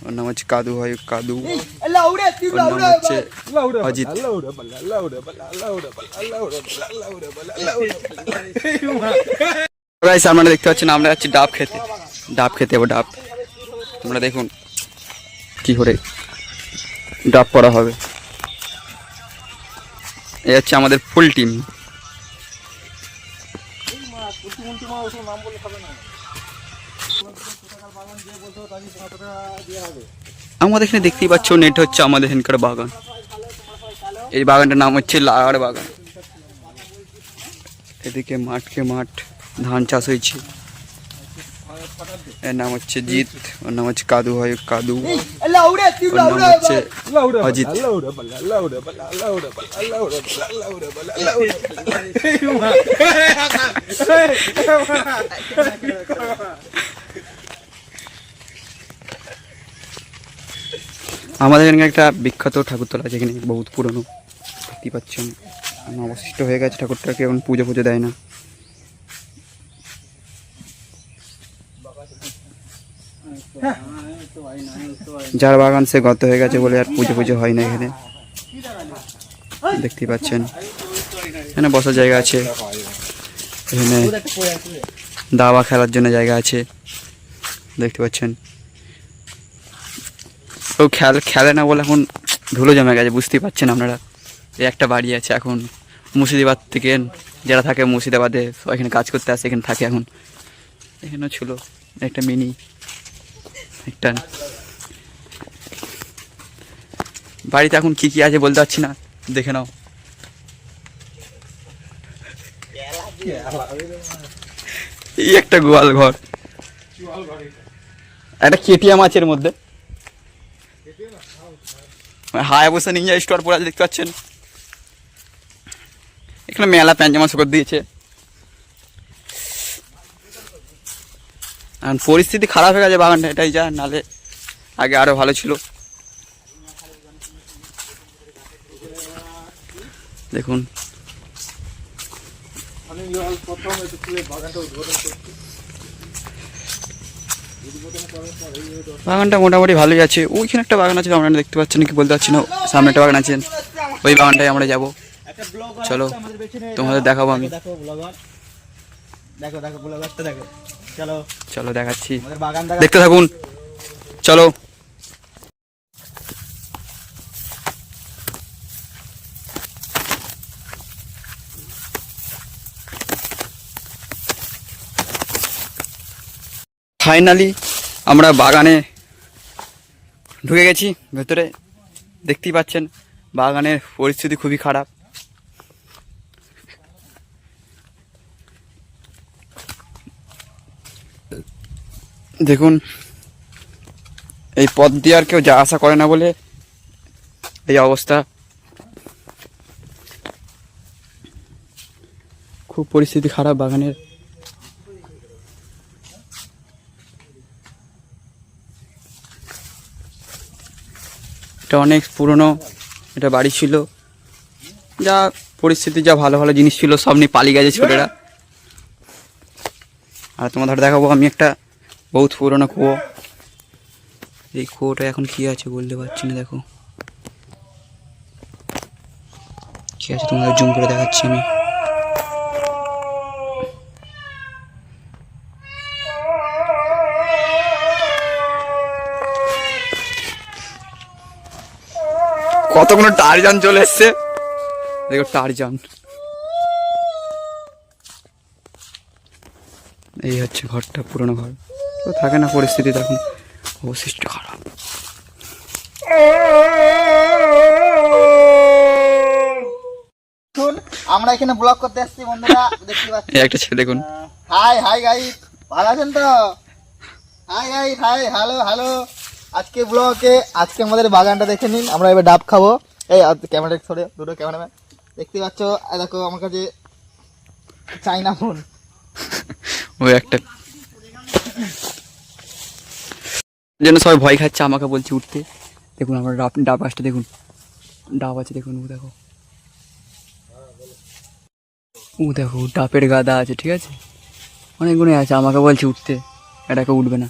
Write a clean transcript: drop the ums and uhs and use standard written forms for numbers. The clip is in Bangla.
ওর নাম হচ্ছে কাদু ভাই, কাদু। ওর নাম হচ্ছে অজিত। গাইস আপনারা দেখতে পাচ্ছেন আমরা যাচ্ছি ডাব খেতে, ডাব খেতে যাবো। ডাব আমরা দেখুন কি করে ডাব করা হবে। এই হচ্ছে আমাদের ফুল টিম। আমাদের এখানে দেখতেই পাচ্ছ নেট হচ্ছে আমাদের এখানকার বাগান। এই বাগানটার নাম হচ্ছে লাগাড় বাগান। এদিকে মাঠকে মাঠ, ধান চাষ হয়েছে। এর নাম হচ্ছে জিৎ, ওর নাম হচ্ছে কাদু ভাই, কাদু। ওর নাম হচ্ছে অজিত। আমাদের এখানে একটা বিখ্যাত ঠাকুরতলা আছে, এখানে বহুত পুরনো। দেখতেই পাচ্ছেন অবশিষ্ট হয়ে গেছে ঠাকুরটাকে, এখন পুজো পুজো দেয় না। যার বাগান সে গত হয়ে গেছে বলে আর পুজো পুজো হয় না এখানে। দেখতেই পাচ্ছেন এখানে বসার জায়গা আছে, এখানে দাবা খেলার জন্য জায়গা আছে। দেখতে পাচ্ছেন ও খেলে না বলে এখন ধুলো জমে গেছে, বুঝতেই পারছেন আপনারা। এই একটা বাড়ি আছে এখন মুর্শিদাবাদ থেকে যারা থাকে মুর্শিদাবাদে এখানে কাজ করতে আসে, এখানে থাকে। এখন এখানেও ছিল একটা মিনি, একটা বাড়িতে এখন কি কি আছে বলতে পারছি না, দেখে নাও। এই একটা গোয়াল ঘর, একটা কেটিএম আছে এর মধ্যে। হায়াবুসা নিনজা স্টোর পরে আছে, দেখতে পাচ্ছেন। এখানে মেলা প্যান্ট জামা দিয়েছে। আর পরিস্থিতি খারাপ হয়ে গেছে বাগানটা, এটাই যা, নালে আগে আরো ভালো ছিল। দেখুন বাগানটা মোটামুটি ভালোই আছে। ওইখানে একটা বাগান আছে, আপনারা দেখতে পাচ্ছেন কি বলতে পারছি না। সামনে একটা বাগান আছেন, ওই বাগানটায় আমরা যাব। চলো তোমাদের দেখাবো আমি। চলো দেখাচ্ছি, দেখতে থাকুন। চলো ফাইনালি আমরা বাগানে ঢুকে গেছি ভেতরে। দেখতেই পাচ্ছেন বাগানের পরিস্থিতি খুবই খারাপ। দেখুন এই পথ দিয়ে আর কেউ যা আসা করে না বলে এই অবস্থা। খুব পরিস্থিতি খারাপ বাগানের। এটা অনেক পুরনো এটা বাড়ি ছিল, যা পরিস্থিতি, যা ভালো ভালো জিনিস ছিল সব নিয়ে পালিয়ে গেছে ছোটরা। আর তোমাদের দেখাবো আমি একটা বহুত পুরনো কুয়ো। এই কুয়োটা এখন কি আছে বলতে পারছি না। দেখো কি আছে, তোমাদের জুম করে দেখাচ্ছি আমি। কতগুলো টারজান চলে এসছে, দেখো টারজান। এই হচ্ছে ঘরটা, পুরনো ঘর। তো থাকে না পরিস্থিতি তখন অবশিষ্ট খারাপ। আমরা এখানে ব্লগ করতে আসছি বন্ধুরা, দেখতে পাচ্ছি একটা ছেলে দেখুন। হাই হাই গাইস, ভালো আছেন তো? Hi guys, hi hello hello. আজকে ব্লগে আজকে আমাদের বাগানটা দেখে নিন। আমরা এবার ডাব খাবো। এই ক্যামেরা সরে, দুটো ক্যামেরাম্যান দেখতে পাচ্ছ। দেখো আমার কাছে চাইনা ফোন। ওই একটা যেন সবাই ভয় খাচ্ছে, আমাকে বলছে উঠতে। দেখুন আমার ডাব গাছটা দেখুন, ডাব আছে দেখুন। ও দেখো, ও দেখো ডাবের গাদা আছে, ঠিক আছে, অনেকগুলো আছে। আমাকে বলছে উঠতে, এটাকে উঠবে না।